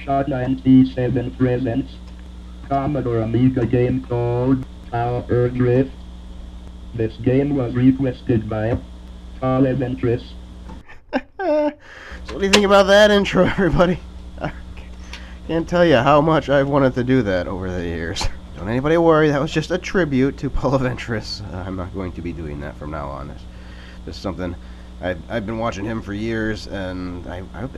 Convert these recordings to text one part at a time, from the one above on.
Shot 97 presents Commodore Amiga game called Power Drift. This game was requested by Polaventris. So what do you think about that intro, everybody? I can't tell you how much I've wanted to do that over the years. Don't anybody worry, that was just a tribute to Polaventris. I'm not going to be doing that from now on. It's just something I've been watching him for years, and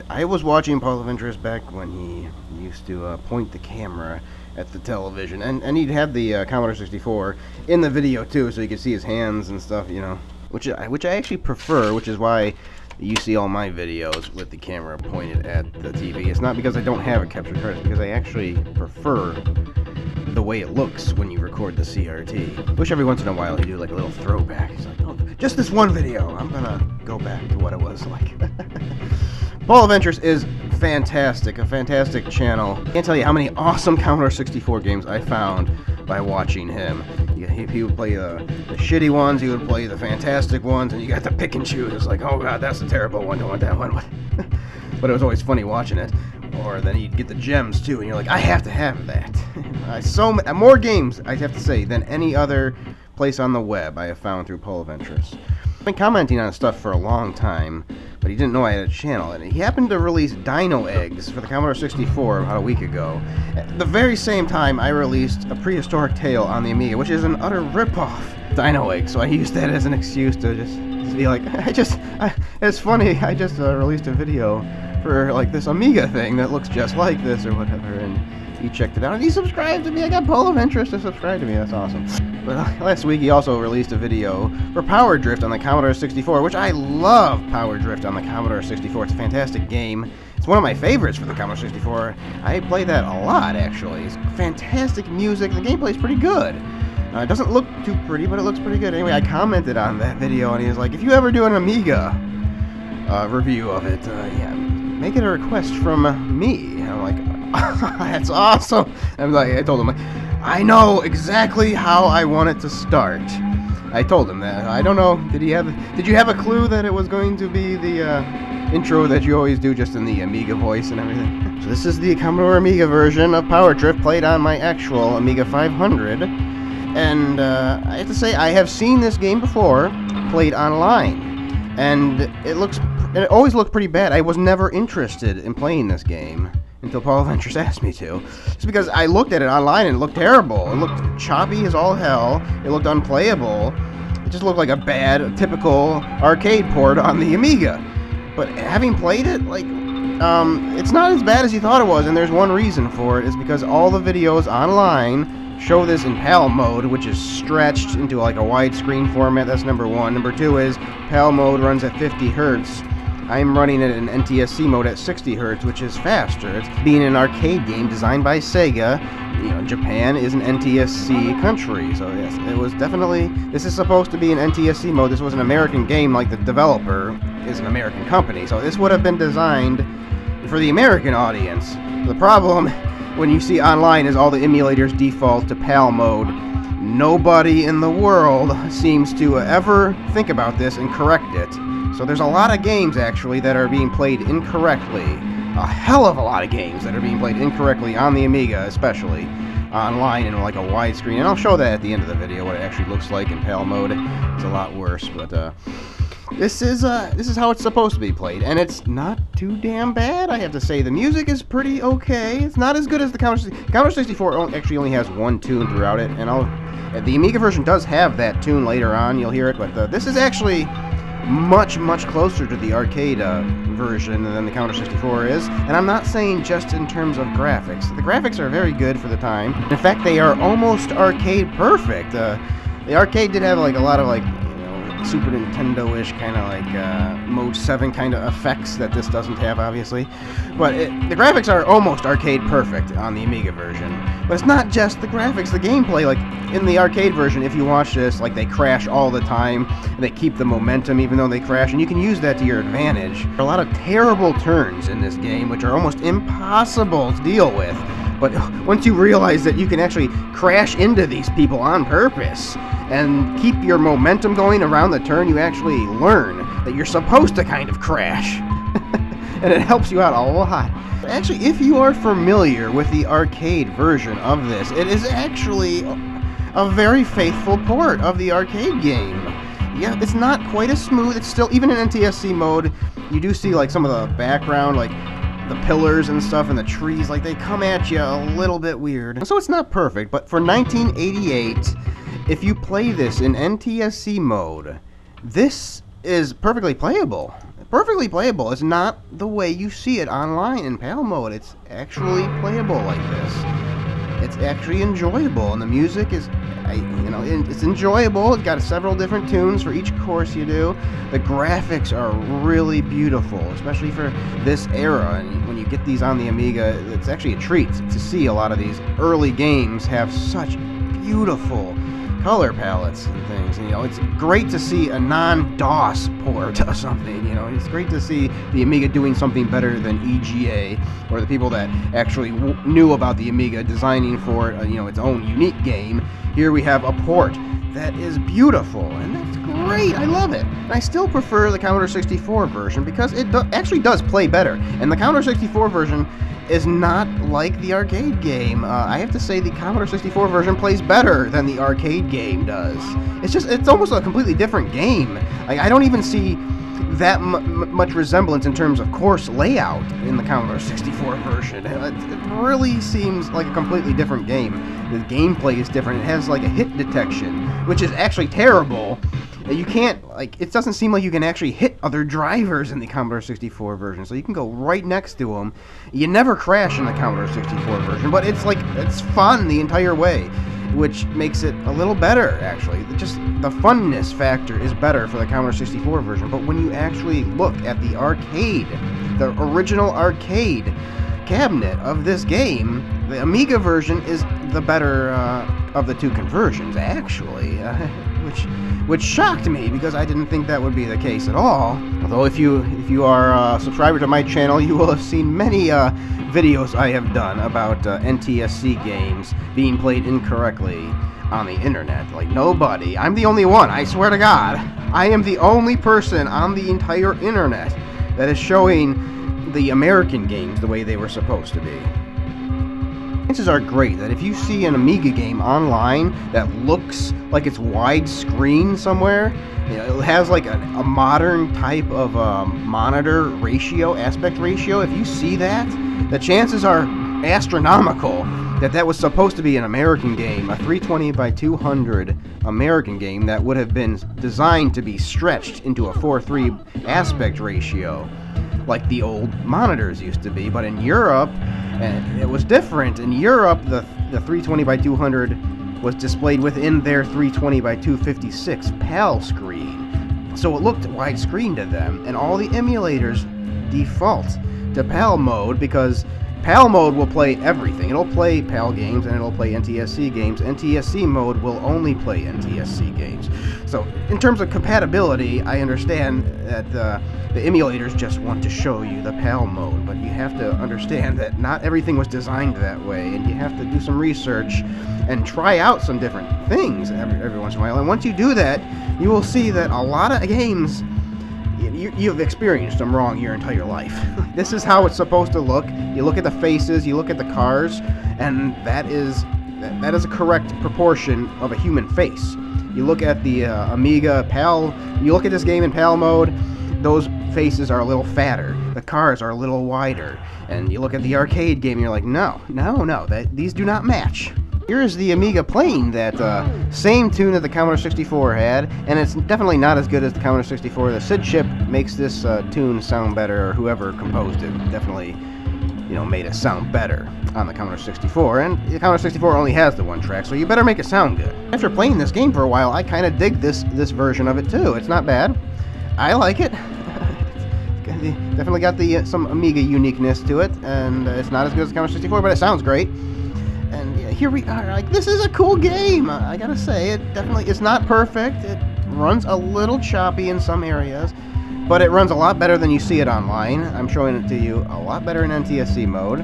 I was watching Polaventris back when he used to point the camera at the television, and he'd have the Commodore 64 in the video too, so you could see his hands and stuff, you know, which I actually prefer, which is why you see all my videos with the camera pointed at the TV. It's not because I don't have a capture card, it's because I actually prefer the way it looks when you record the CRT. Wish every once in a while he'd do like a little throwback. He's like, oh, just this one video, I'm gonna go back to what it was like. Polaventris is fantastic, a fantastic channel. Can't tell you how many awesome Commodore 64 games I found by watching him. He would play the shitty ones, he would play the fantastic ones, and you got to pick and choose. It's like, oh god, that's a terrible one, don't want that one. But it was always funny watching it. Or then he'd get the gems too, and you're like, I have to have that. More games, I have to say, than any other place on the web I have found through Polaventris. I've been commenting on stuff for a long time, but he didn't know I had a channel, and he happened to release Dino Eggs for the Commodore 64 about a week ago. At the very same time, I released a Prehistoric Tale on the Amiga, which is an utter ripoff Dino Egg, so I used that as an excuse to just be like, it's funny, I just released a video for like this Amiga thing that looks just like this or whatever, and he checked it out and he subscribed to me. I got Polaventris to subscribe to me. That's awesome. But last week he also released a video for Power Drift on the Commodore 64, which I love. Power Drift on the Commodore 64. It's a fantastic game. It's one of my favorites for the Commodore 64. I play that a lot, actually. It's fantastic music. The gameplay's pretty good. It doesn't look too pretty, but it looks pretty good. Anyway, I commented on that video and he was like, if you ever do an Amiga review of it, yeah, make it a request from me. And I'm like, that's awesome. I told him, I know exactly how I want it to start. I told him that. I don't know, did you have a clue that it was going to be the intro that you always do just in the Amiga voice and everything? So this is the Commodore Amiga version of Power Drift played on my actual Amiga 500. And I have to say, I have seen this game before, played online. And it always looked pretty bad. I was never interested in playing this game until Polaventris asked me to. Just because I looked at it online and it looked terrible. It looked choppy as all hell. It looked unplayable. It just looked like a bad, typical arcade port on the Amiga. But having played it, like, it's not as bad as you thought it was, and there's one reason for it. It's because all the videos online show this in PAL mode, which is stretched into like a widescreen format. That's number one. Number two is PAL mode runs at 50 hertz. I'm running it in NTSC mode at 60 hertz, which is faster. It's being an arcade game designed by Sega. You know, Japan is an NTSC country, so yes, it was definitely. This is supposed to be an NTSC mode. This was an American game, like the developer is an American company, so this would have been designed for the American audience. The problem when you see online is all the emulators default to PAL mode. Nobody in the world seems to ever think about this and correct it. So there's a lot of games, actually, that are being played incorrectly. A hell of a lot of games that are being played incorrectly on the Amiga, especially online in like a widescreen. And I'll show that at the end of the video, what it actually looks like in PAL mode. It's a lot worse, but this is how it's supposed to be played, and it's not too damn bad, I have to say. The music is pretty okay. It's not as good as the Commodore 64 actually only has one tune throughout it, and the Amiga version does have that tune later on. You'll hear it, but this is actually much closer to the arcade version than the Commodore 64 is, and I'm not saying just in terms of graphics. The graphics are very good for the time. In fact, they are almost arcade perfect. The arcade did have like a lot of like Super Nintendo-ish kind of like Mode 7 kind of effects that this doesn't have, obviously. But the graphics are almost arcade perfect on the Amiga version. But it's not just the graphics, the gameplay. Like in the arcade version, if you watch this, like they crash all the time, and they keep the momentum even though they crash, and you can use that to your advantage. There are a lot of terrible turns in this game, which are almost impossible to deal with. But once you realize that you can actually crash into these people on purpose and keep your momentum going around the turn, you actually learn that you're supposed to kind of crash. and it helps you out a lot. Actually, if you are familiar with the arcade version of this, it is actually a very faithful port of the arcade game. Yeah, it's not quite as smooth. It's still, even in NTSC mode, you do see like some of the background, like the pillars and stuff and the trees, like they come at you a little bit weird. So it's not perfect, but for 1988, if you play this in NTSC mode, this is perfectly playable. Perfectly playable. It's not the way you see it online in PAL mode. It's actually playable like this. It's actually enjoyable, and the music is, it's enjoyable. It's got several different tunes for each course you do. The graphics are really beautiful, especially for this era. And when you get these on the Amiga, it's actually a treat to see a lot of these early games have such beautiful color palettes and things. And, it's great to see a non-DOS port of something. It's great to see the Amiga doing something better than EGA, or the people that actually knew about the Amiga designing for it, its own unique game. Here we have a port that is beautiful, and that's great. I love it. And I still prefer the Commodore 64 version because it actually does play better. And the Commodore 64 version is not like the arcade game. I have to say the Commodore 64 version plays better than the arcade game does. It's almost a completely different game. Like, I don't even see that much resemblance in terms of course layout in the Commodore 64 version. It really seems like a completely different game. The gameplay is different. It has like a hit detection, which is actually terrible. You can't, it doesn't seem like you can actually hit other drivers in the Commodore 64 version, so you can go right next to them. You never crash in the Commodore 64 version, but it's fun the entire way, which makes it a little better, actually. Just the funness factor is better for the Commodore 64 version, but when you actually look at the arcade, the original arcade cabinet of this game, the Amiga version is the better of the two conversions, actually, which shocked me because I didn't think that would be the case at all. Although if you are a subscriber to my channel, you will have seen many videos I have done about NTSC games being played incorrectly on the internet. Like, nobody. I'm the only one, I swear to God. I am the only person on the entire internet that is showing the American games the way they were supposed to be. Chances are great that if you see an Amiga game online that looks like it's widescreen somewhere, it has like a modern type of monitor ratio, aspect ratio, if you see that, the chances are astronomical that was supposed to be an American game, a 320 by 200 American game that would have been designed to be stretched into a 4:3 aspect ratio, like the old monitors used to be. But in Europe, it was different. In Europe, the 320 by 200 was displayed within their 320 by 256 PAL screen. So it looked widescreen to them, and all the emulators default to PAL mode because PAL mode will play everything. It'll play PAL games and it'll play NTSC games. NTSC mode will only play NTSC games. So in terms of compatibility, I understand that the emulators just want to show you the PAL mode, but you have to understand that not everything was designed that way, and you have to do some research and try out some different things every once in a while. And once you do that, you will see that a lot of games, you've experienced them wrong your entire life. This is how it's supposed to look. You look at the faces, you look at the cars, and that is a correct proportion of a human face. You look at the Amiga PAL, you look at this game in PAL mode, those faces are a little fatter, the cars are a little wider, and you look at the arcade game and you're like, no, these do not match. Here is the Amiga playing that same tune that the Commodore 64 had, and it's definitely not as good as the Commodore 64. The SID chip makes this tune sound better, or whoever composed it definitely, made it sound better on the Commodore 64, and the Commodore 64 only has the one track, so you better make it sound good. After playing this game for a while, I kind of dig this version of it too. It's not bad. I like it. It's definitely got some Amiga uniqueness to it, and it's not as good as the Commodore 64, but it sounds great. And here we are. Like, this is a cool game. I gotta say, it's not perfect. It runs a little choppy in some areas, but it runs a lot better than you see it online. I'm showing it to you a lot better in NTSC mode.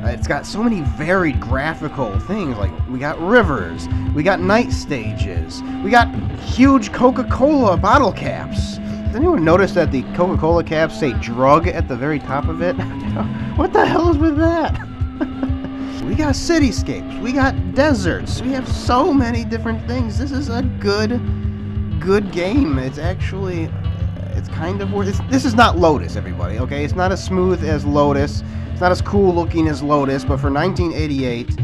It's got so many varied graphical things, like we got rivers, we got night stages, we got huge Coca-Cola bottle caps. Does anyone notice that the Coca-Cola caps say drug at the very top of it? What the hell is with that? We got cityscapes, we got deserts, we have so many different things. This is a good game. It's actually, it's kind of worth. This is not Lotus, everybody. Okay, it's not as smooth as Lotus. It's not as cool looking as Lotus. But for 1988,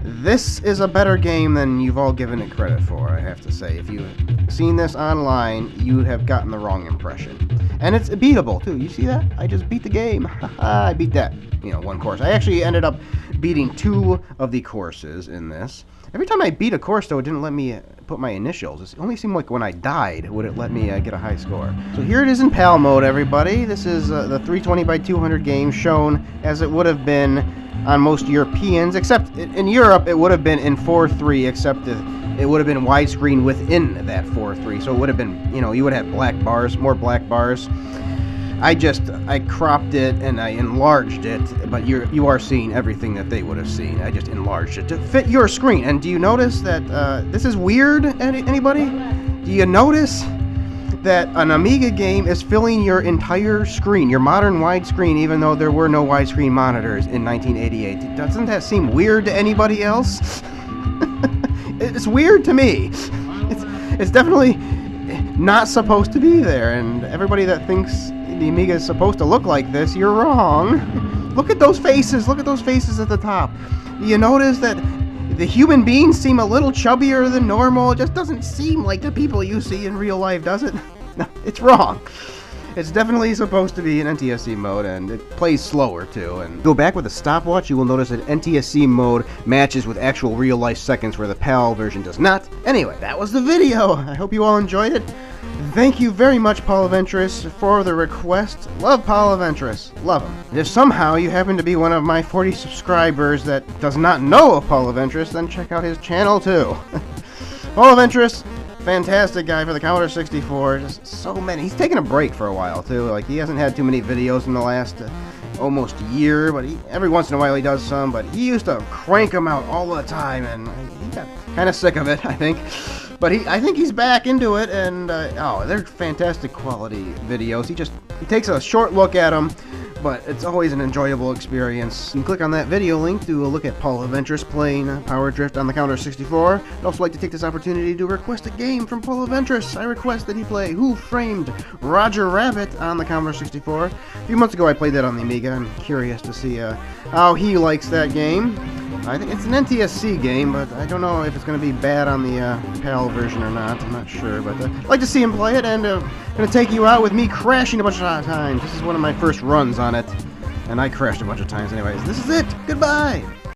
this is a better game than you've all given it credit for. I have to say, if you've seen this online, you have gotten the wrong impression. And it's beatable too. You see that? I just beat the game. I beat that. One course. I actually ended up beating 2 of the courses in this. Every time I beat a course, though, it didn't let me put my initials. It only seemed like when I died would it let me get a high score. So here it is in PAL mode, everybody. This is the 320x200 game shown as it would have been on most Europeans, except in Europe it would have been in 4:3, except it would have been widescreen within that 4:3. So it would have been, you would have black bars, more black bars. I cropped it and I enlarged it, but you are seeing everything that they would have seen. I just enlarged it to fit your screen. And do you notice that this is weird? Anybody? Do you notice that an Amiga game is filling your entire screen, your modern widescreen, even though there were no widescreen monitors in 1988? Doesn't that seem weird to anybody else? It's weird to me. It's definitely not supposed to be there, and everybody that thinks the Amiga is supposed to look like this, you're wrong. Look at those faces. Look at those faces at the top. Do you notice that the human beings seem a little chubbier than normal? It just doesn't seem like the people you see in real life, does it? No, it's wrong. It's definitely supposed to be in NTSC mode, and it plays slower too. And go back with a stopwatch, you will notice that NTSC mode matches with actual real-life seconds, where the PAL version does not. Anyway, that was the video. I hope you all enjoyed it. Thank you very much, Polaventris, for the request. Love Polaventris. Love him. And if somehow you happen to be one of my 40 subscribers that does not know of Polaventris, then check out his channel too. Polaventris, fantastic guy for the Commodore 64. Just so many. He's taken a break for a while too. Like, he hasn't had too many videos in the last almost year, but every once in a while he does some. But he used to crank them out all the time, and he got kind of sick of it, I think. But I think he's back into it, and they're fantastic quality videos. He takes a short look at them, but it's always an enjoyable experience. You can click on that video link to look at Polaventris playing Power Drift on the Commodore 64. I'd also like to take this opportunity to request a game from Polaventris. I request that he play Who Framed Roger Rabbit on the Commodore 64. A few months ago I played that on the Amiga. I'm curious to see how he likes that game. I think it's an NTSC game, but I don't know if it's going to be bad on the PAL version or not. I'm not sure, but I'd like to see him play it, and I'm going to take you out with me crashing a bunch of times. This is one of my first runs on it, and I crashed a bunch of times anyways. This is it. Goodbye!